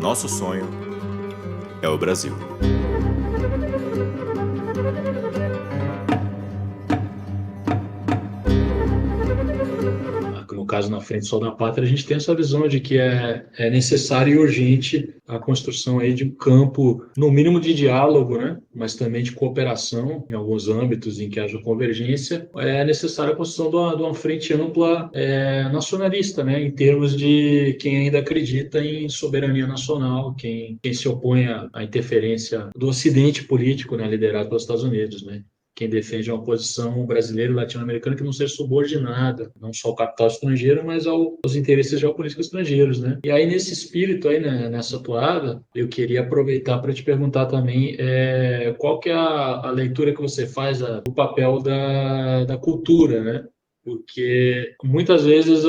Nosso sonho é o Brasil. No caso, na Frente Sol da Pátria, a gente tem essa visão de que é necessário e urgente a construção aí de um campo, no mínimo de diálogo, né? Mas também de cooperação em alguns âmbitos em que haja convergência. É necessária a construção de uma frente ampla nacionalista, né? Em termos de quem ainda acredita em soberania nacional, quem se opõe à interferência do Ocidente político, né? Liderado pelos Estados Unidos, né? Quem defende uma posição brasileira e latino-americana que não seja subordinada, não só ao capital estrangeiro, mas aos interesses geopolíticos estrangeiros, né? E aí, nesse espírito, aí, né, nessa toada, eu queria aproveitar para te perguntar também qual que é a leitura que você faz do papel da cultura, né? Porque muitas vezes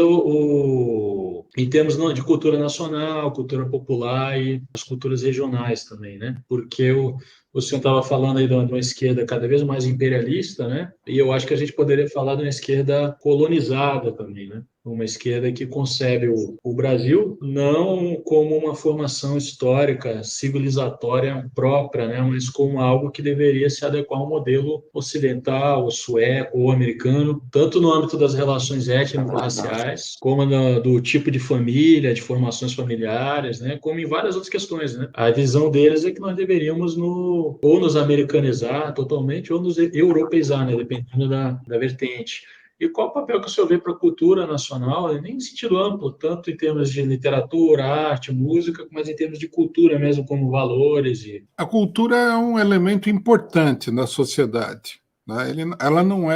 em termos de cultura nacional, cultura popular e as culturas regionais também, né? Porque o senhor estava falando aí de uma esquerda cada vez mais imperialista, né? E eu acho que a gente poderia falar de uma esquerda colonizada também, né? Uma esquerda que concebe o Brasil não como uma formação histórica, civilizatória própria, né? Mas como algo que deveria se adequar ao modelo ocidental, ou sueco, ou americano, tanto no âmbito das relações étnico-raciais, como do tipo de família, de formações familiares, né? Como em várias outras questões, né? A visão deles é que nós deveríamos ou nos americanizar totalmente ou nos europeizar, né? Dependendo da vertente. E qual o papel que o senhor vê para a cultura nacional, nem em sentido amplo, tanto em termos de literatura, arte, música, mas em termos de cultura mesmo, como valores? A cultura é um elemento importante na sociedade. Né? Ela não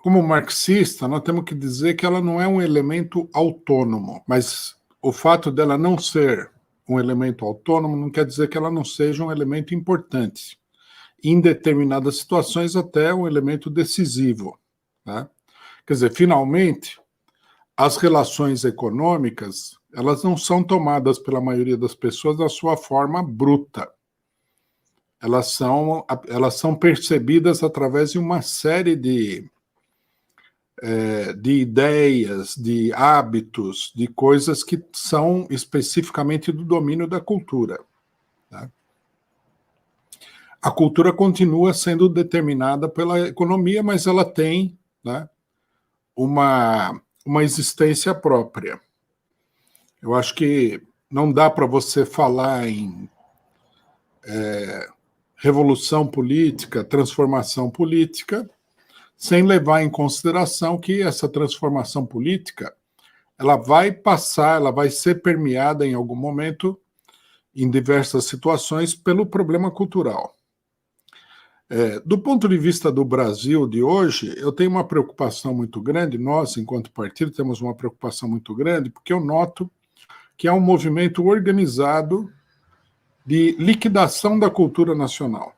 como marxista, nós temos que dizer que ela não é um elemento autônomo, mas o fato dela não ser um elemento autônomo não quer dizer que ela não seja um elemento importante. Em determinadas situações, até um elemento decisivo. Né? Quer dizer, finalmente, as relações econômicas, elas não são tomadas pela maioria das pessoas da sua forma bruta. Elas são percebidas através de uma série de ideias, de hábitos, de coisas que são especificamente do domínio da cultura. Né? A cultura continua sendo determinada pela economia, mas ela tem, né, uma existência própria. Eu acho que não dá para você falar em revolução política, transformação política, sem levar em consideração que essa transformação política ela vai passar, ela vai ser permeada em algum momento, em diversas situações, pelo problema cultural. Do ponto de vista do Brasil de hoje, eu tenho uma preocupação muito grande, nós, enquanto partido, temos uma preocupação muito grande, porque eu noto que há um movimento organizado de liquidação da cultura nacional,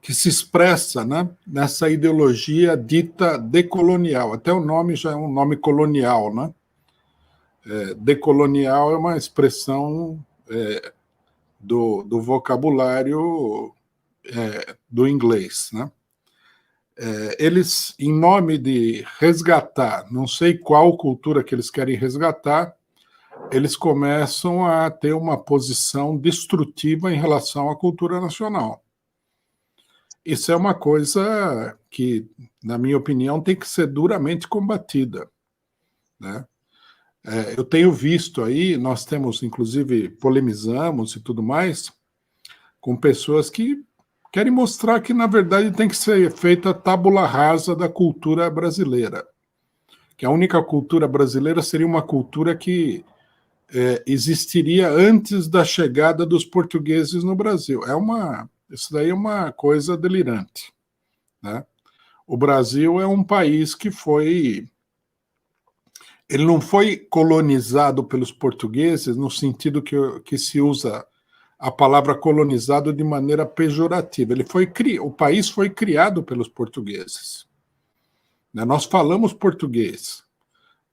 que se expressa, né, nessa ideologia dita decolonial. Até o nome já é um nome colonial, né? Decolonial é uma expressão do vocabulário do inglês, né? Eles, em nome de resgatar, não sei qual cultura que eles querem resgatar, eles começam a ter uma posição destrutiva em relação à cultura nacional. Isso é uma coisa que, na minha opinião, tem que ser duramente combatida. Né? Eu tenho visto aí, nós temos, inclusive, polemizamos e tudo mais, com pessoas que querem mostrar que, na verdade, tem que ser feita a tábula rasa da cultura brasileira. Que a única cultura brasileira seria uma cultura que existiria antes da chegada dos portugueses no Brasil. Isso daí é uma coisa delirante. Né? O Brasil é um país que ele não foi colonizado pelos portugueses no sentido que se usa a palavra colonizado de maneira pejorativa. O país foi criado pelos portugueses. Né? Nós falamos português.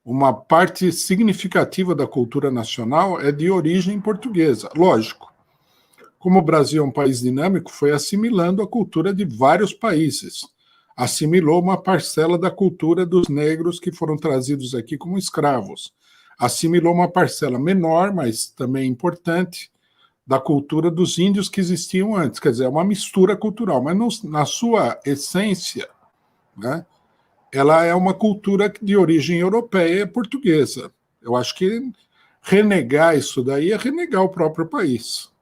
Uma parte significativa da cultura nacional é de origem portuguesa. Lógico, como o Brasil é um país dinâmico, foi assimilando a cultura de vários países. Assimilou uma parcela da cultura dos negros que foram trazidos aqui como escravos. assimilou uma parcela menor, mas também importante, da cultura dos índios que existiam antes. Quer dizer, é uma mistura cultural, mas na sua essência, né, ela é uma cultura de origem europeia e portuguesa. Eu acho que renegar isso daí é renegar o próprio país.